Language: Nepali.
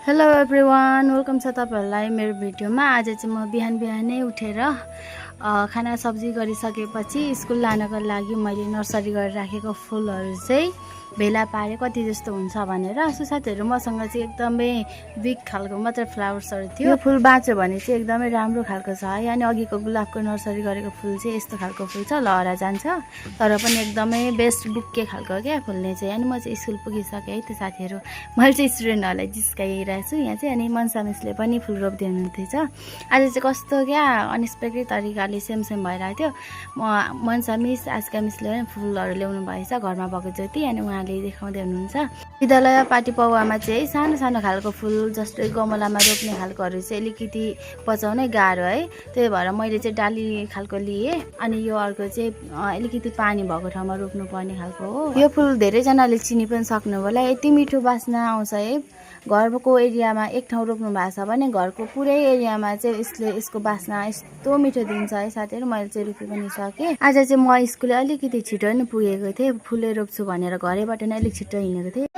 हेलो एभ्रिवान, वेलकम छ तपाईहरुलाई मेरो भिडियोमा। आज चाहिँ म बिहानै उठेर खाना सब्जी गरिसकेपछि स्कुल लानको लागि मैले नर्सरी गरेर राखेको फुलहरु चाहिँ भेला पारे कति जस्तो हुन्छ भनेर। साथीहरु मसँग चाहिँ एकदमै बिग खालको मात्र फ्लावर्सहरु थियो। यो फुल बाँच्यो भने चाहिँ एकदमै राम्रो खालको छ है। अनि अघिको गुलाबको नर्सरी गरेको फुल चाहिँ यस्तो खालको फुल छ, लहरा जान्छ तर पनि एकदमै बेस्ट बुके खालको क्या फुल्ने चाहिँ। अनि म चाहिँ स्कुल पुगिसके है त साथीहरु। मैले चाहिँ स्टुडेन्टहरुलाई जिस्काइरहेको छु यहाँ चाहिँ। अनि मनसा मिसले पनि फुल रोप्दै हुनुहुन्थ्यो। आज चाहिँ कस्तो क्या अनएक्सपेक्टेड तरिकाले सेम भइरहेको थियो। मनसा मिस, आस्का मिसले पनि फुलहरु ल्याउनु भएछ घरमा भएको जति। अनि उहाँले देखाउँदै हुनुहुन्छ। विद्यालय पाटी पौवामा चाहिँ सानो सानो खालको फुल जस्तै गमलामा रोप्ने खालकोहरु चाहिँ अलिकति बचाउनै गाह्रो है। त्यही भएर मैले चाहिँ डाली खालको लिए। अनि यो अर्को चाहिँ अलिकति पानी भएको ठाउँमा रोप्नु पर्ने खालको हो। यो फुल धेरै जनाले चिनि पनि सक्नु होला। यति मिठो बास्ना आउँछ है। घरको एरियामा एक ठाउँ रोप्नु भएको छ भने घरको पुरै एरियामा चाहिँ यसको बास्ना यस्तो मिठो दिन्छ है साथीहरु। मैले चाहिँ रोपि पनि सके। आज चाहिँ म स्कुल अलिकति छिटो नै पुगेको थिएँ। फुलै रोप्छु भनेर घरैबाट नै अलिक छिटो हिँडेको थिएँ।